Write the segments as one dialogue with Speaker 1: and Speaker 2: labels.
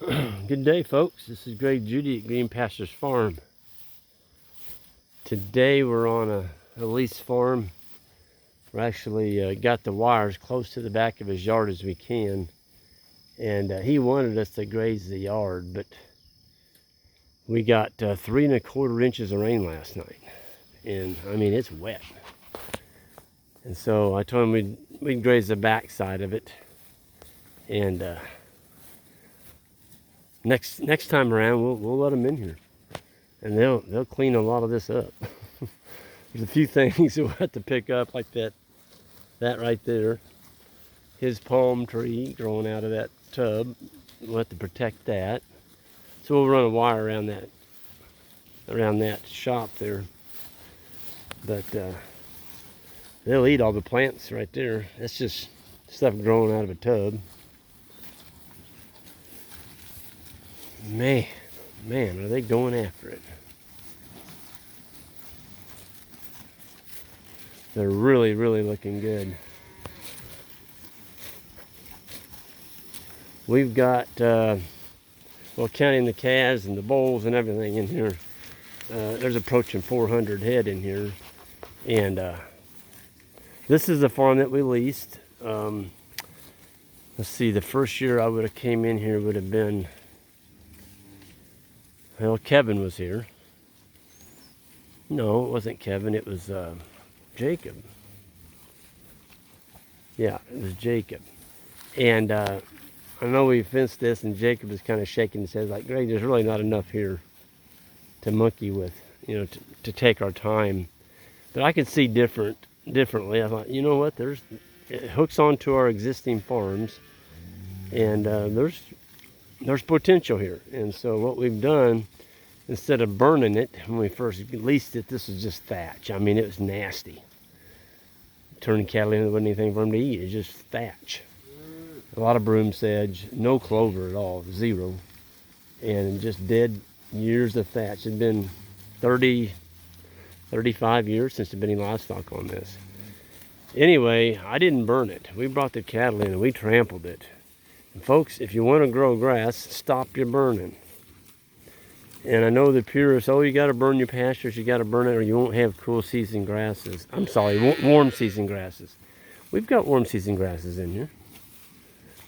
Speaker 1: Good day, folks. This is Greg Judy at Green Pastures Farm. Today we're on a lease farm. We're actually got the wires close to the back of his yard as we can. And he wanted us to graze the yard, but we got 3¼ inches of rain last night. And I mean, it's wet. And so I told him we'd graze the back side of it. And next time around, we'll let them in here, and they'll clean a lot of this up. There's a few things we'll have to pick up, like that right there, his palm tree growing out of that tub. We'll have to protect that. So we'll run a wire around that shop there. But they'll eat all the plants right there. That's just stuff growing out of a tub. Man, are they going after it. They're really looking good. We've got, well, counting the calves and the bulls and everything in here, there's approaching 400 head in here. And this is the farm that we leased. Let's see, the first year I would have came in here would have been, well, Kevin was here. No, it wasn't Kevin, it was Jacob. Yeah, it was Jacob. And I know we fenced this, and Jacob was kind of shaking his head like, Greg, there's really not enough here to monkey with, to take our time. But I could see differently. I thought, you know what, it hooks onto our existing farms, and there's potential here. And so what we've done, instead of burning it when we first leased it, this was just thatch. I mean, it was nasty. Turning cattle in, there wasn't anything for them to eat. It's just thatch. A lot of broom sedge, no clover at all, zero. And just dead years of thatch. It's been 35 years since there's been any livestock on this. Anyway, I didn't burn it. We brought the cattle in and we trampled it. And folks, if you want to grow grass, stop your burning. And I know the purists, oh, you got to burn your pastures, you got to burn it, or you won't have cool season grasses. I'm sorry, warm season grasses. We've got warm season grasses in here.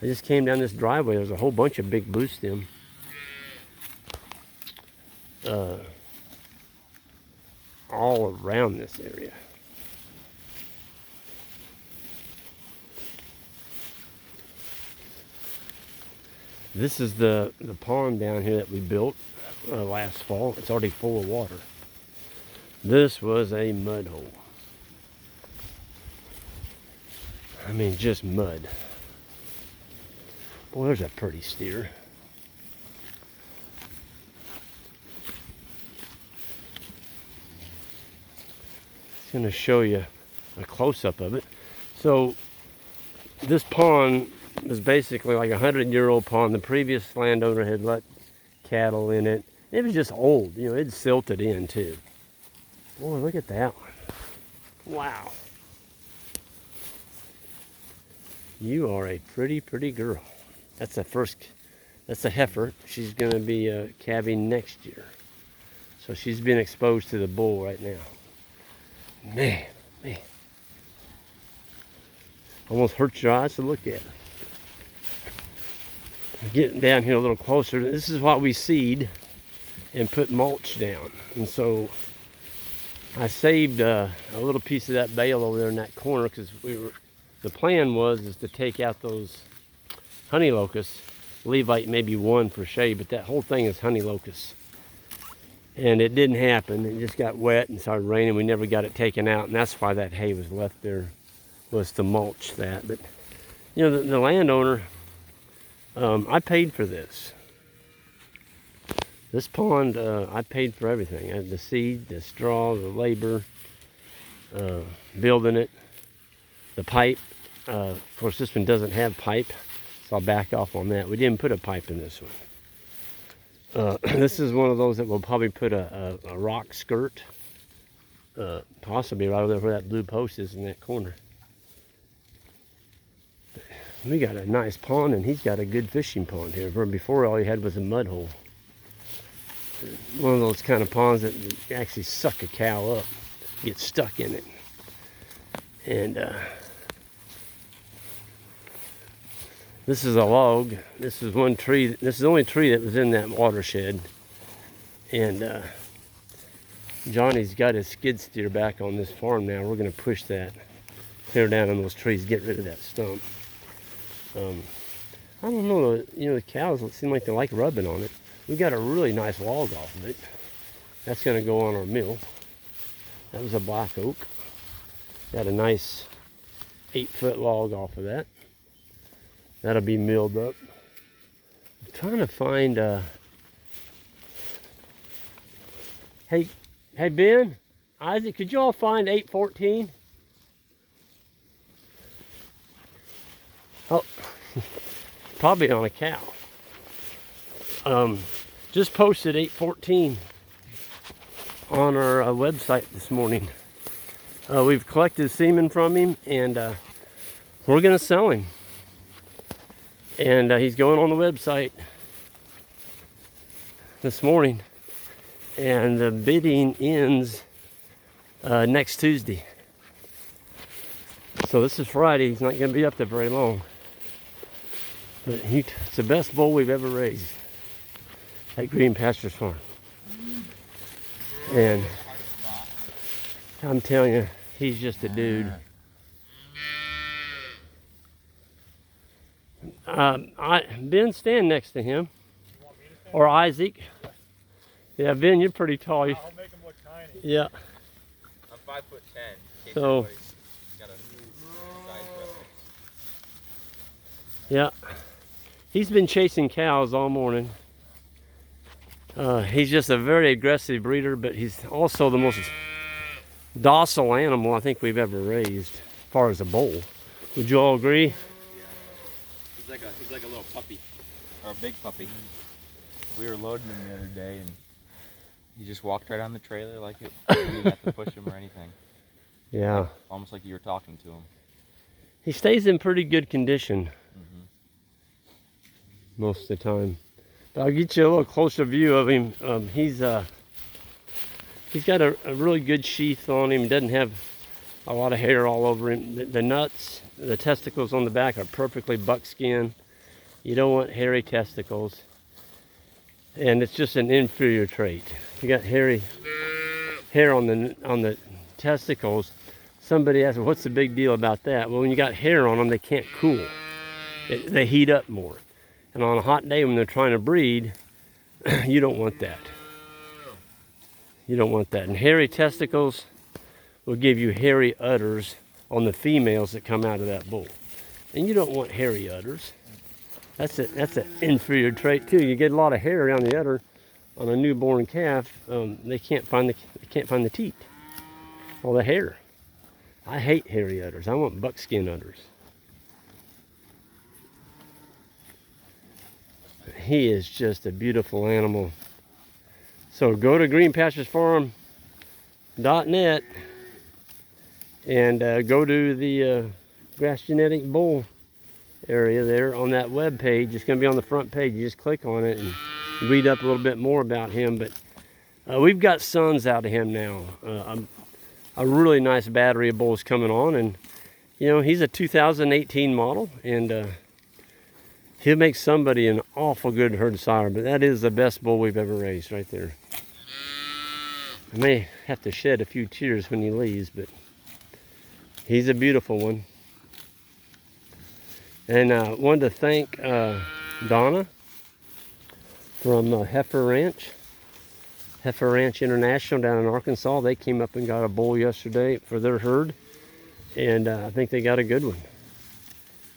Speaker 1: I just came down this driveway. There's a whole bunch of big blue stem. All around this area. This is the pond down here that we built last fall. It's already full of water. This was a mud hole. I mean, just mud. Boy, there's a pretty steer. It's going to show you a close-up of it. So this pond was basically like a 100-year-old pond. The previous landowner had let cattle in it. It was just old, it silted in too. Boy, look at that one. Wow. You are a pretty girl. That's a heifer. She's going to be calving next year. So she's been exposed to the bull right now. Man. Almost hurts your eyes to look at. Getting down here a little closer. This is what we seed and put mulch down. And so I saved a little piece of that bale over there in that corner, because the plan was to take out those honey locusts, leave like maybe one for shade, but that whole thing is honey locusts. And it didn't happen. It just got wet and started raining. We never got it taken out, and that's why that hay was left there, was to mulch that. But the landowner, I paid for this. This pond, I paid for everything. The seed, the straw, the labor, building it, the pipe. Of course, this one doesn't have pipe, so I'll back off on that. We didn't put a pipe in this one. This is one of those that we'll probably put a rock skirt, possibly right over there where that blue post is in that corner. We got a nice pond, and he's got a good fishing pond here. Where before all he had was a mud hole. One of those kind of ponds that actually suck a cow up, get stuck in it. And this is a log. This is one tree. This is the only tree that was in that watershed. And Johnny's got his skid steer back on this farm now. We're going to push that, clear down on those trees, get rid of that stump. I don't know, the cows seem like they like rubbing on it. We got a really nice log off of it. That's going to go on our mill. That was a black oak. Got a nice 8-foot log off of that. That'll be milled up. I'm trying to find, hey Ben, Isaac, could you all find 814? Oh, probably on a cow. Just posted 814 on our website this morning. We've collected semen from him, and we're going to sell him. And he's going on the website this morning, and the bidding ends next Tuesday. So this is Friday. He's not going to be up there very long. But it's the best bull we've ever raised at Green Pastures Farm. And I'm telling you, he's just a dude. Ben, stand next to him. Or Isaac. Yeah, Ben, you're pretty tall.
Speaker 2: I'll make him look tiny.
Speaker 1: Yeah.
Speaker 3: I'm 5'10".
Speaker 1: So, yeah. He's been chasing cows all morning. He's just a very aggressive breeder, but he's also the most docile animal I think we've ever raised, as far as a bull. Would you all agree?
Speaker 3: Yeah. He's like a little puppy, or a big puppy. We were loading him the other day, and he just walked right on the trailer like it. You didn't have to push him or anything.
Speaker 1: Yeah.
Speaker 3: Almost like you were talking to him.
Speaker 1: He stays in pretty good condition most of the time. But I'll get you a little closer view of him. He's got a really good sheath on him. He doesn't have a lot of hair all over him. The nuts, the testicles on the back are perfectly buckskin. You don't want hairy testicles. And it's just an inferior trait. You got hairy hair on the testicles. Somebody asked, well, what's the big deal about that? Well, when you got hair on them, they can't cool. They heat up more. And on a hot day when they're trying to breed, you don't want that. You don't want that. And hairy testicles will give you hairy udders on the females that come out of that bull. And you don't want hairy udders. That's an inferior trait too. You get a lot of hair around the udder on a newborn calf. They can't find the teat, all the hair. I hate hairy udders. I want buckskin udders. He is just a beautiful animal. So go to greenpasturesfarm.net and go to the Grass Genetic Bull area there on that web page. It's going to be on the front page. You just click on it and read up a little bit more about him. But we've got sons out of him now. A really nice battery of bulls coming on, and he's a 2018 model, and he'll make somebody an awful good herd sire. But that is the best bull we've ever raised right there. I may have to shed a few tears when he leaves, but he's a beautiful one. And I wanted to thank Donna from Heifer Ranch International down in Arkansas. They came up and got a bull yesterday for their herd, and I think they got a good one.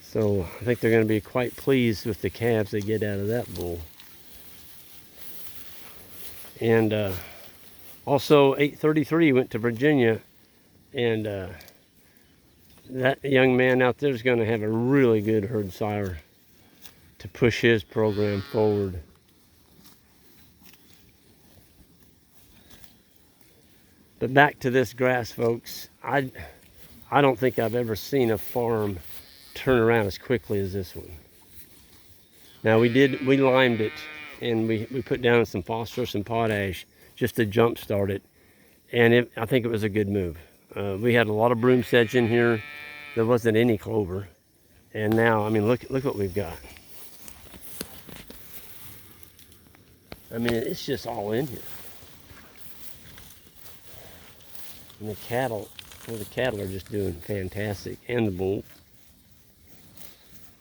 Speaker 1: So I think they're going to be quite pleased with the calves they get out of that bull. And also 833 went to Virginia, and that young man out there is going to have a really good herd sire to push his program forward. But back to this grass, folks. I don't think I've ever seen a farm turn around as quickly as this one. Now we limed it, and we put down some phosphorus and potash just to jump start it, and I think it was a good move. We had a lot of broom sedge in here. There wasn't any clover, and now, I mean, look what we've got. I mean, it's just all in here. And the cattle are just doing fantastic, and the bull.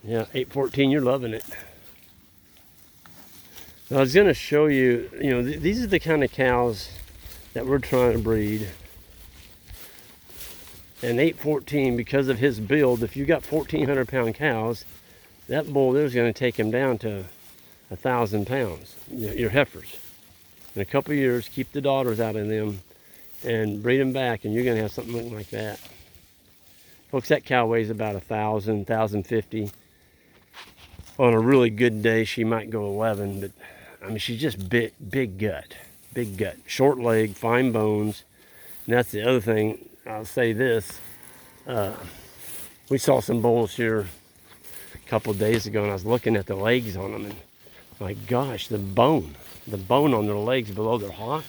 Speaker 1: Yeah, 814, you're loving it. I was going to show you, these are the kind of cows that we're trying to breed. And 814, because of his build, if you got 1,400 pound cows, that bull there's going to take him down to 1,000 pounds, your heifers. In a couple of years, keep the daughters out of them and breed them back, and you're going to have something looking like that. Folks, that cow weighs about 1,000, 1,050. On a really good day, she might go 11, but I mean, she's just big gut, short leg, fine bones. And that's the other thing. I'll say this: we saw some bulls here a couple of days ago, and I was looking at the legs on them, and my gosh, the bone on their legs below their hock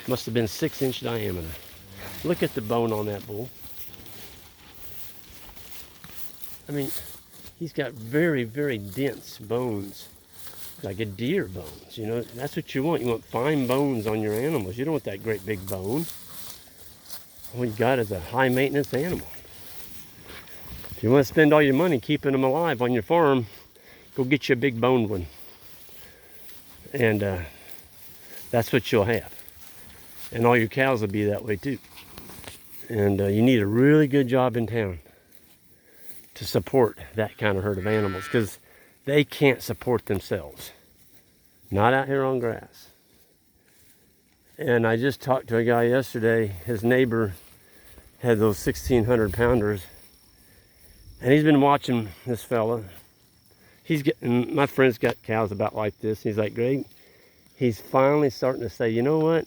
Speaker 1: must have been 6-inch diameter. Look at the bone on that bull. I mean, he's got very, very dense bones, like a deer bones. That's what you want. You want fine bones on your animals. You don't want that great big bone. All you got is a high maintenance animal. If you want to spend all your money keeping them alive on your farm, go get you a big boned one. And that's what you'll have. And all your cows will be that way too. And you need a really good job in town to support that kind of herd of animals, because they can't support themselves. Not out here on grass. And I just talked to a guy yesterday. His neighbor had those 1,600 pounders, and he's been watching this fella. My friend's got cows about like this. He's like, Greg, he's finally starting to say, you know what?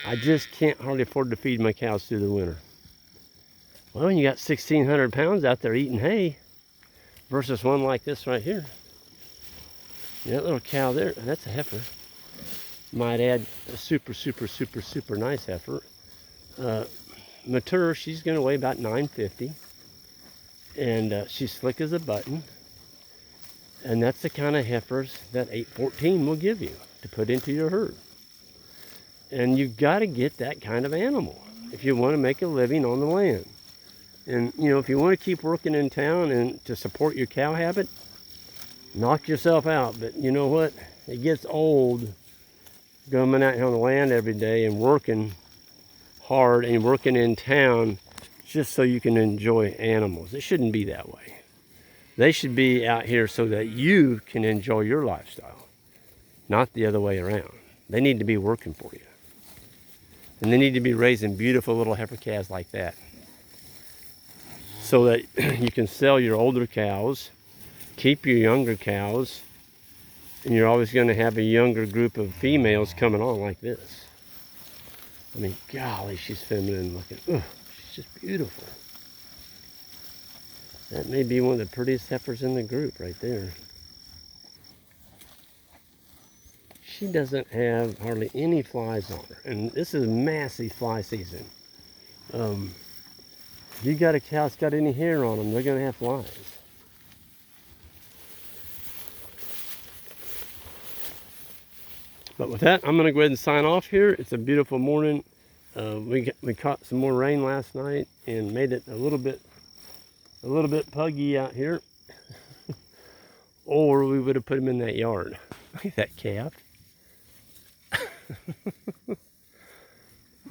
Speaker 1: I just can't hardly afford to feed my cows through the winter. Well, when you got 1,600 pounds out there eating hay versus one like this right here. That little cow there, that's a heifer. Might add a super nice heifer. Mature, she's going to weigh about 950. And she's slick as a button. And that's the kind of heifers that 814 will give you to put into your herd. And you've got to get that kind of animal if you want to make a living on the land. And, if you want to keep working in town and to support your cow habit, knock yourself out. But you know what? It gets old coming out here on the land every day and working hard and working in town just so you can enjoy animals. It shouldn't be that way. They should be out here so that you can enjoy your lifestyle, not the other way around. They need to be working for you. And they need to be raising beautiful little heifer calves like that, so that you can sell your older cows, keep your younger cows, and you're always going to have a younger group of females coming on like this. I mean, golly, she's feminine looking. Ugh, she's just beautiful. That may be one of the prettiest heifers in the group right there. She doesn't have hardly any flies on her, and this is massive fly season. If you got a cow that's got any hair on them, they're going to have flies. But with that, I'm going to go ahead and sign off here. It's a beautiful morning. We caught some more rain last night and made it a little bit puggy out here. Or we would have put him in that yard. Look at that calf.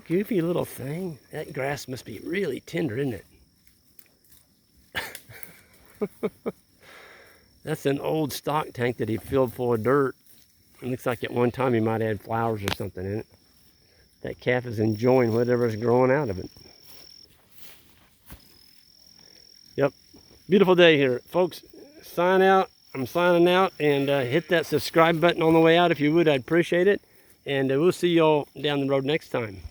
Speaker 1: Goofy little thing. That grass must be really tender, isn't it? That's an old stock tank that he filled full of dirt. It looks like at one time he might have had flowers or something in it. That calf is enjoying whatever's growing out of it. Yep. Beautiful day here. Folks, sign out. I'm signing out, and hit that subscribe button on the way out if you would. I'd appreciate it. And we'll see y'all down the road next time.